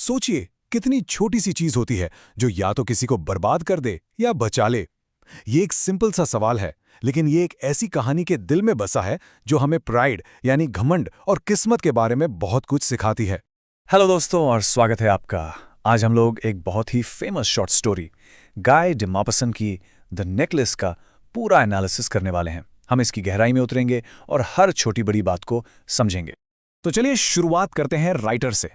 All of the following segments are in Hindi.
सोचिए कितनी छोटी सी चीज होती है जो या तो किसी को बर्बाद कर दे या बचा ले। ये एक सिंपल सा सवाल है, लेकिन ये एक ऐसी कहानी के दिल में बसा है जो हमें प्राइड यानी घमंड और किस्मत के बारे में बहुत कुछ सिखाती है। हेलो दोस्तों और स्वागत है आपका। आज हम लोग एक बहुत ही famous short story Guy de मॉपसन की द नेकलेस का पूरा एनालिसिस करने वाले हैं। हम इसकी गहराई में उतरेंगे और हर छोटी बड़ी बात को समझेंगे। तो चलिए शुरुआत करते हैं राइटर से।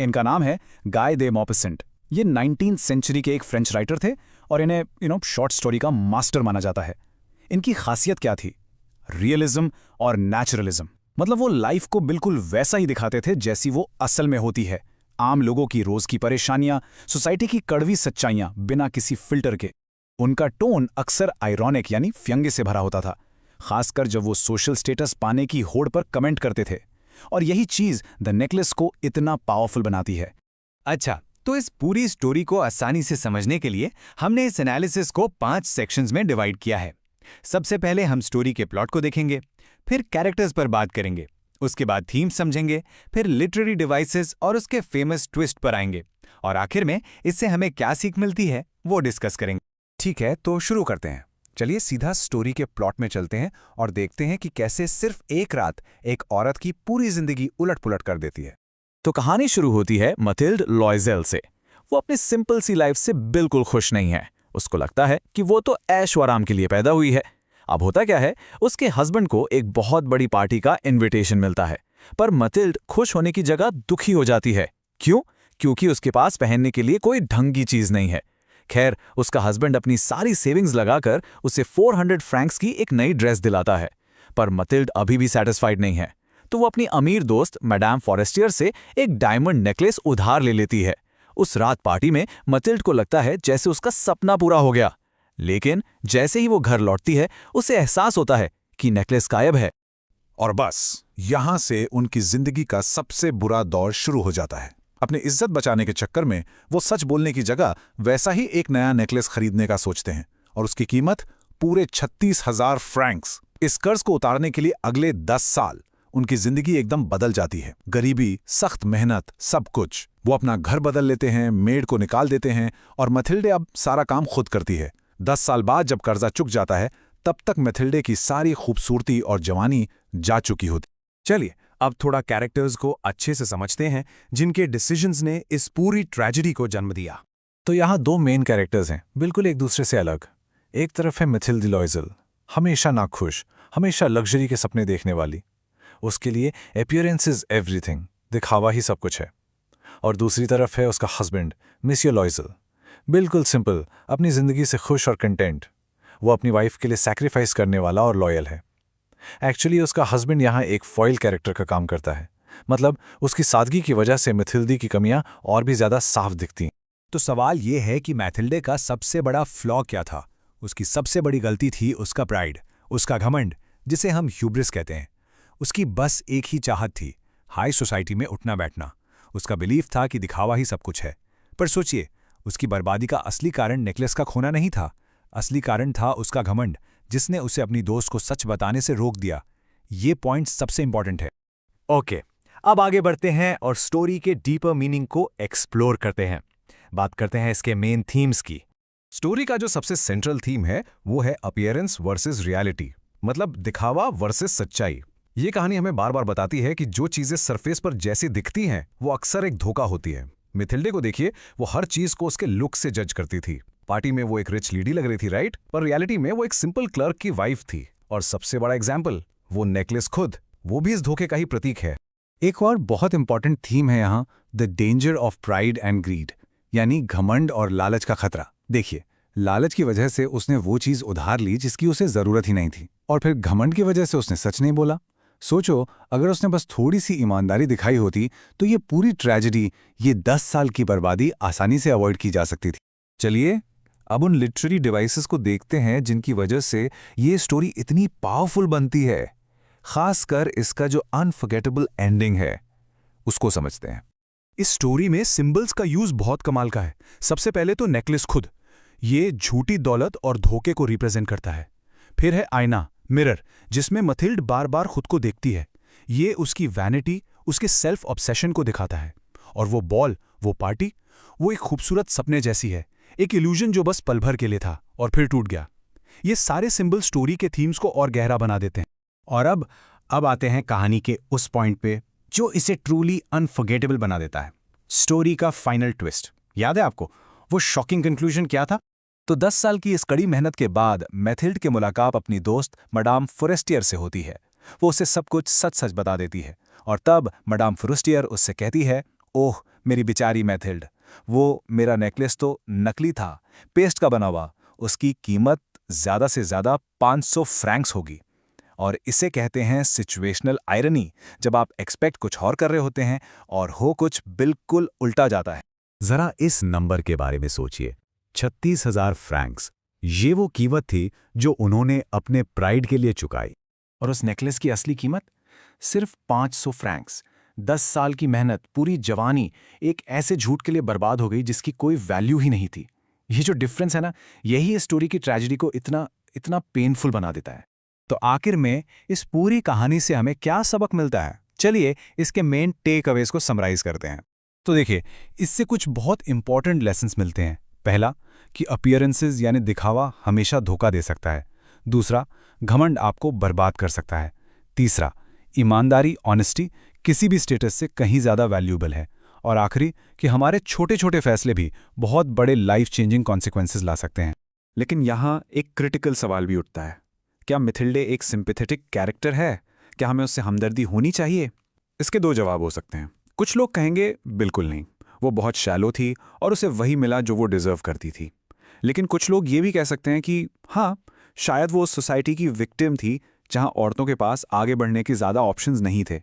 इनका नाम है गाय दे मॉपसेंट। ये 19th सेंचुरी के एक फ्रेंच राइटर थे और इन्हें शॉर्ट स्टोरी का मास्टर माना जाता है। इनकी खासियत क्या थी? रियलिज्म और नेचुरलिज्म। मतलब वो लाइफ को बिल्कुल वैसा ही दिखाते थे जैसी वो असल में होती है। आम लोगों की रोज की परेशानियां, सोसाइटी की कड़वी सच्चाइयां, बिना किसी फिल्टर के। उनका टोन अक्सर आयरॉनिक यानी व्यंग्य से भरा होता था, खासकर जब वो सोशल स्टेटस पाने की होड़ पर कमेंट करते थे। और यही चीज द नेकलेस को इतना पावरफुल बनाती है। अच्छा, तो इस पूरी स्टोरी को आसानी से समझने के लिए हमने इस एनालिसिस को 5 सेक्शंस में डिवाइड किया है। सबसे पहले हम स्टोरी के प्लॉट को देखेंगे, फिर कैरेक्टर्स पर बात करेंगे, उसके बाद थीम्स समझेंगे, फिर लिटरेरी डिवाइसेस और उसके फेमस ट्विस्ट पर आएंगे, और आखिर में इससे हमें क्या सीख मिलती है वो डिस्कस करेंगे। ठीक है, तो शुरू करते हैं। चलिए सीधा स्टोरी के प्लॉट में चलते हैं और देखते हैं कि कैसे सिर्फ एक रात एक औरत की पूरी जिंदगी उलट-पुलट कर देती है। तो कहानी शुरू होती है मथिल्ड लॉयजेल से। वो अपनी सिंपल सी लाइफ से बिल्कुल खुश नहीं है। उसको लगता है कि वो तो ऐश व आराम के लिए पैदा हुई है। अब होता क्या है, उसके हस्बैंड को एक बहुत बड़ी पार्टी का इन्विटेशन मिलता है, पर मथिल्ड खुश होने की जगह दुखी हो जाती है। क्यों? क्योंकि उसके पास पहनने के लिए कोई ढंग की चीज नहीं है। खैर, उसका हस्बैंड अपनी सारी सेविंग्स लगाकर उसे 400 फ्रैंक्स की एक नई ड्रेस दिलाता है, पर मथिल्ड अभी भी सैटिस्फाइड नहीं है। तो वो अपनी अमीर दोस्त मैडम फॉरेस्टियर से एक डायमंड नेकलेस उधार ले लेती है। उस रात पार्टी में मथिल्ड को लगता है जैसे उसका सपना पूरा हो गया, लेकिन जैसे ही वो घर लौटती है उसे एहसास होता है कि नेकलेस गायब है। और बस यहां से उनकी जिंदगी का सबसे बुरा दौर शुरू हो जाता है। अपनी इज्जत बचाने के चक्कर में वो सच बोलने की जगह वैसा ही एक नया नेकलेस खरीदने का सोचते हैं, और उसकी कीमत पूरे 36,000 फ्रैंक्स। इस कर्ज को उतारने के लिए अगले 10 साल उनकी जिंदगी एकदम बदल जाती है। गरीबी, सख्त मेहनत, सब कुछ। वो अपना घर बदल लेते हैं, मेड को निकाल देते हैं, और मथिल्डे अब सारा काम खुद करती है। 10 साल बाद जब कर्जा चुक जाता है, तब तक मथिल्डे की सारी खूबसूरती और जवानी जा चुकी होती। चलिए अब थोड़ा कैरेक्टर्स को अच्छे से समझते हैं जिनके डिसीजंस ने इस पूरी ट्रेजेडी को जन्म दिया। तो यहाँ 2 मेन कैरेक्टर्स हैं, बिल्कुल एक दूसरे से अलग। एक तरफ है मथिल्ड लॉयजेल, हमेशा नाखुश, हमेशा लग्जरी के सपने देखने वाली। उसके लिए अपीयरेंस इज एवरीथिंग, दिखावा ही सब कुछ है। और दूसरी तरफ है उसका हस्बैंड मिसियर लॉयजेल, बिल्कुल सिंपल, अपनी जिंदगी से खुश और कंटेंट। वो अपनी वाइफ के लिए सैक्रिफाइस करने वाला और लॉयल है। एक्चुअली उसका हस्बैंड यहाँ एक फॉइल कैरेक्टर का काम करता है, मतलब उसकी सादगी की वजह से मिथिल्डी की कमियां और भी ज्यादा साफ दिखती हैं। तो सवाल ये है कि मैथिल्डे का सबसे बड़ा फ्लॉ क्या था? उसकी सबसे बड़ी गलती थी उसका प्राइड, उसका घमंड, जिसे हम ह्यूब्रिस कहते हैं। उसकी बस एक ही चाहत थी, हाई सोसाइटी में उठना बैठना। उसका बिलीफ था कि दिखावा ही सब कुछ है। पर सोचिए, उसकी बर्बादी का असली कारण नेकलेस का खोना नहीं था। असली कारण था उसका घमंड, जिसने उसे अपनी दोस्त को सच बताने से रोक दिया। ये पॉइंट सबसे इंपॉर्टेंट है। ओके, अब आगे बढ़ते हैं और स्टोरी के डीपर मीनिंग को एक्सप्लोर करते हैं। बात करते हैं इसके मेन थीम्स की। स्टोरी का जो सबसे सेंट्रल थीम है वो है अपीयरेंस वर्सेस रियलिटी, मतलब दिखावा वर्सेस सच्चाई। ये कहानी हमें बार बार बताती है कि जो चीजें सरफेस पर जैसी दिखती हैं वो अक्सर एक धोखा होती है। मिथिल्डे को देखिए, वो हर चीज को उसके लुक से जज करती थी। पार्टी में वो एक रिच लेडी लग रही थी, राइट? पर रियलिटी में वो एक सिंपल क्लर्क की वाइफ थी। और सबसे बड़ा एग्जाम्पल, वो नेकलेस खुद, वो भी इस धोखे का ही प्रतीक है। एक और बहुत इंपॉर्टेंट थीम है यहाँ, the danger of pride and greed, यानी घमंड और लालच का खतरा। देखिए, लालच की वजह से उसने वो चीज उधार ली जिसकी उसे जरूरत ही नहीं थी, और फिर घमंड की वजह से उसने सच नहीं बोला। सोचो, अगर उसने बस थोड़ी सी ईमानदारी दिखाई होती तो ये पूरी ट्रेजेडी, ये 10 साल की बर्बादी आसानी से अवॉइड की जा सकती थी। चलिए अब उन लिटरेरी डिवाइसेस को देखते हैं जिनकी वजह से ये स्टोरी इतनी पावरफुल बनती है। खासकर इसका जो अनफॉरगेटेबल एंडिंग है उसको समझते हैं। इस स्टोरी में सिंबल्स का यूज बहुत कमाल का है। सबसे पहले तो नेकलेस खुद, ये झूठी दौलत और धोखे को रिप्रेजेंट करता है। फिर है आईना, मिरर, जिसमें मथिल्ड बार बार खुद को देखती है। ये उसकी वैनिटी, उसके सेल्फ ऑब्सेशन को दिखाता है। और वो बॉल, वो पार्टी, वो एक खूबसूरत सपने जैसी है, एक इल्यूजन जो बस पल भर के लिए था और फिर टूट गया। ये सारे सिंबल स्टोरी के थीम्स को और गहरा बना देते हैं। और अब आते हैं कहानी के उस पॉइंट पे जो इसे ट्रूली अनफॉरगेटेबल बना देता है, स्टोरी का फाइनल ट्विस्ट। याद है आपको वो शॉकिंग कंक्लूजन क्या था? तो 10 साल की इस कड़ी मेहनत के बाद मैथिल्ड की मुलाकात अपनी दोस्त मडाम फोरेस्टियर से होती है। वो उसे सब कुछ सच सच बता देती है और तब मडाम फोरेस्टियर उससे कहती है, ओह मेरी बेचारी मैथिल्ड, वो मेरा नेकलेस तो नकली था, पेस्ट का बना हुआ, उसकी कीमत ज़्यादा से ज़्यादा 500 फ्रैंक्स होगी। और इसे कहते हैं सिचुएशनल आयरनी, जब आप एक्सपेक्ट कुछ और कर रहे होते हैं और हो कुछ बिल्कुल उल्टा जाता है। जरा इस नंबर के बारे में सोचिए, 36,000 फ्रैंक्स। ये वो कीमत थी जो उन्होंने अपने प्राइड के लिए चुकाई। और उस नेकलेस की असली कीमत सिर्फ 500 फ्रैंक्स। 10 साल की मेहनत, पूरी जवानी एक ऐसे झूठ के लिए बर्बाद हो गई जिसकी कोई वैल्यू ही नहीं थी। ये जो डिफरेंस है ना, यही इस स्टोरी की ट्रेजेडी को इतना पेनफुल बना देता है। तो आखिर में इस पूरी कहानी से हमें क्या सबक मिलता है? चलिए इसके मेन टेक अवेज को समराइज करते हैं। तो देखिए, इससे कुछ बहुत इंपॉर्टेंट लेसन्स मिलते हैं। पहला कि अपीयरेंसेस यानी दिखावा हमेशा धोखा दे सकता है। दूसरा, घमंड आपको बर्बाद कर सकता है। तीसरा, ईमानदारी ऑनेस्टी किसी भी स्टेटस से कहीं ज़्यादा वैल्यूएबल है। और आखिरी कि हमारे छोटे छोटे फैसले भी बहुत बड़े लाइफ चेंजिंग कॉन्सिक्वेंसेस ला सकते हैं। लेकिन यहाँ एक क्रिटिकल सवाल भी उठता है, क्या मिथिल्डे एक सिंपैथेटिक कैरेक्टर है? क्या हमें उससे हमदर्दी होनी चाहिए? इसके दो जवाब हो सकते हैं। कुछ लोग कहेंगे बिल्कुल नहीं, वो बहुत शैलो थी और उसे वही मिला जो वो डिजर्व करती थी। लेकिन कुछ लोग ये भी कह सकते हैं कि हाँ, शायद वो उस सोसाइटी की विक्टिम थी जहां औरतों के पास आगे बढ़ने के ज़्यादा ऑप्शंस नहीं थे।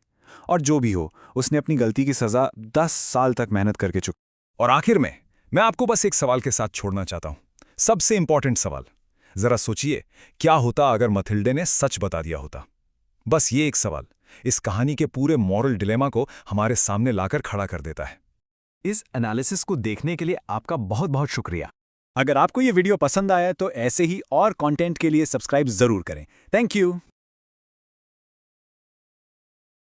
और जो भी हो, उसने अपनी गलती की सज़ा 10 साल तक मेहनत करके चुकी। और आखिर में मैं आपको बस एक सवाल के साथ छोड़ना चाहता हूं, सबसे इंपॉर्टेंट सवाल। जरा सोचिए, क्या होता अगर मथिल्डे ने सच बता दिया होता? बस ये एक सवाल इस कहानी के पूरे मॉरल डिलेमा को हमारे सामने लाकर खड़ा कर देता है। इस एनालिसिस को देखने के लिए आपका बहुत बहुत शुक्रिया। अगर आपको ये वीडियो पसंद आया तो ऐसे ही और कंटेंट के लिए सब्सक्राइब जरूर करें। Thank you.